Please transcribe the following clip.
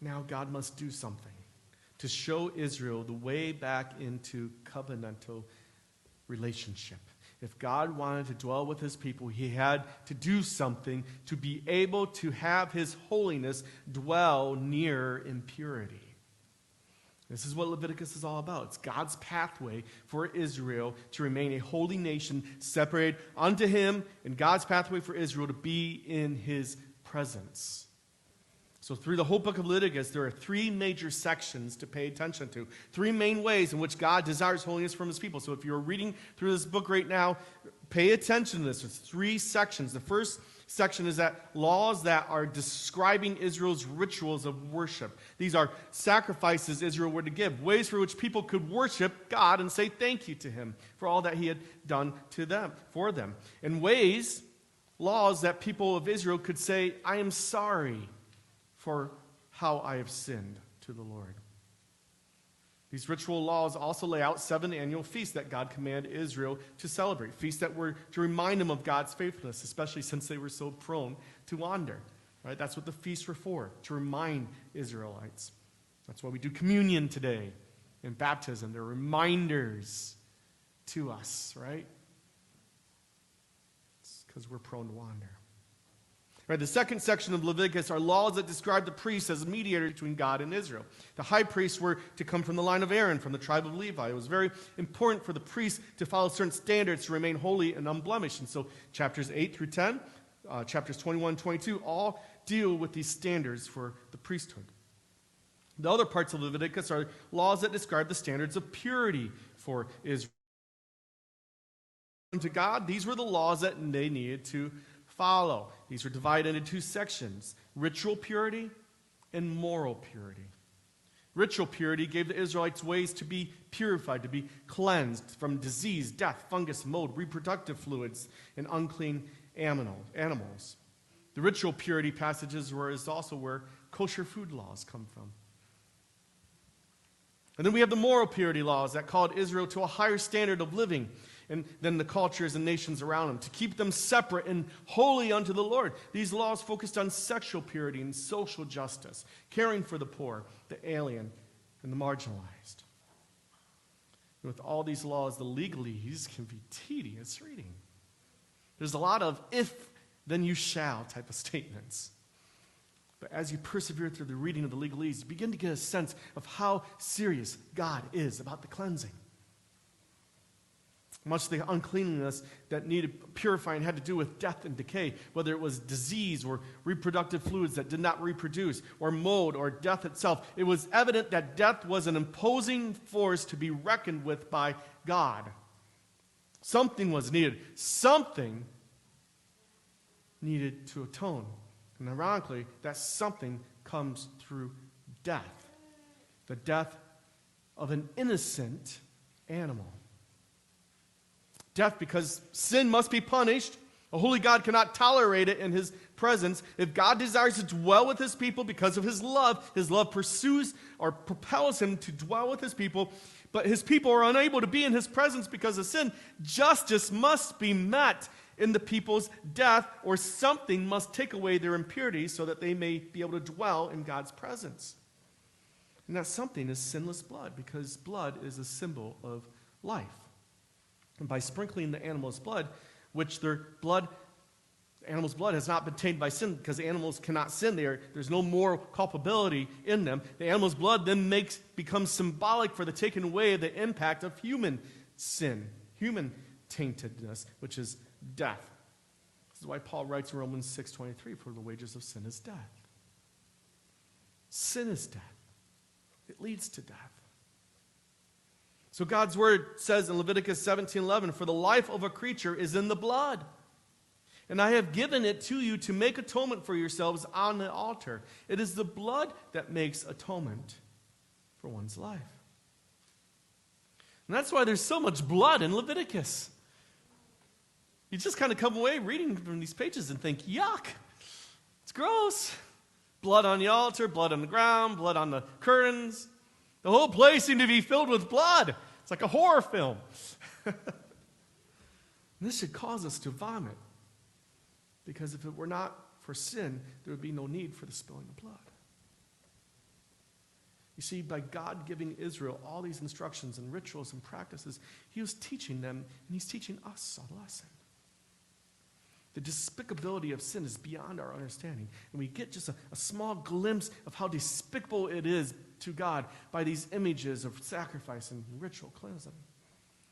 now God must do something to show Israel the way back into covenantal relationship. If God wanted to dwell with his people, he had to do something to be able to have his holiness dwell near impurity. This is what Leviticus is all about. It's God's pathway for Israel to remain a holy nation separated unto him, and God's pathway for Israel to be in his presence. So through the whole book of Leviticus, there are three major sections to pay attention to. Three main ways in which God desires holiness from his people. So if you're reading through this book right now, pay attention to this. There's three sections. The first section is that laws that are describing Israel's rituals of worship. These are sacrifices Israel were to give, ways for which people could worship God and say thank you to him for all that he had done to them, for them. And laws that people of Israel could say, I am sorry for how I have sinned to the Lord. These ritual laws also lay out 7 annual feasts that God commanded Israel to celebrate. Feasts that were to remind them of God's faithfulness, especially since they were so prone to wander. Right? That's what the feasts were for, to remind Israelites. That's why we do communion today and baptism. They're reminders to us, right? It's because we're prone to wander. Right, the second section of Leviticus are laws that describe the priests as a mediator between God and Israel. The high priests were to come from the line of Aaron, from the tribe of Levi. It was very important for the priests to follow certain standards to remain holy and unblemished. And so chapters 8 through 10, chapters 21 and 22, all deal with these standards for the priesthood. The other parts of Leviticus are laws that describe the standards of purity for Israel. To God, these were the laws that they needed to follow. These were divided into 2 sections: ritual purity and moral purity. Ritual purity gave the Israelites ways to be purified, to be cleansed from disease, death, fungus, mold, reproductive fluids, and unclean animals. The ritual purity passages is also where kosher food laws come from. And then we have the moral purity laws that called Israel to a higher standard of living than the cultures and nations around them, to keep them separate and holy unto the Lord. These laws focused on sexual purity and social justice, caring for the poor, the alien, and the marginalized. And with all these laws, the legalese can be tedious reading. There's a lot of if, then you shall type of statements. But as you persevere through the reading of the legalese, you begin to get a sense of how serious God is about the cleansing. Much of the uncleanness that needed purifying had to do with death and decay, whether it was disease or reproductive fluids that did not reproduce, or mold or death itself. It was evident that death was an imposing force to be reckoned with by God. Something was needed. Something needed to atone. And ironically, that something comes through death. The death of an innocent animal. Death because sin must be punished. A holy God cannot tolerate it in his presence. If God desires to dwell with his people because of his love pursues or propels him to dwell with his people, but his people are unable to be in his presence because of sin, justice must be met in the people's death, or something must take away their impurity so that they may be able to dwell in God's presence. And that something is sinless blood, because blood is a symbol of life. And by sprinkling the animal's blood, which the animal's blood has not been tainted by sin, because animals cannot sin. There's no moral culpability in them. The animal's blood then becomes symbolic for the taking away of the impact of human sin, human taintedness, which is death. This is why Paul writes in Romans 6:23, for the wages of sin is death. Sin is death. It leads to death. So God's word says in Leviticus 17:11, for the life of a creature is in the blood, and I have given it to you to make atonement for yourselves on the altar. It is the blood that makes atonement for one's life. And that's why there's so much blood in Leviticus. You just kind of come away reading from these pages and think, yuck, it's gross. Blood on the altar, blood on the ground, blood on the curtains. The whole place seemed to be filled with blood. It's like a horror film. This should cause us to vomit. Because if it were not for sin, there would be no need for the spilling of blood. You see, by God giving Israel all these instructions and rituals and practices, he was teaching them, and he's teaching us a lesson. The despicability of sin is beyond our understanding. And we get just a small glimpse of how despicable it is to God by these images of sacrifice and ritual cleansing.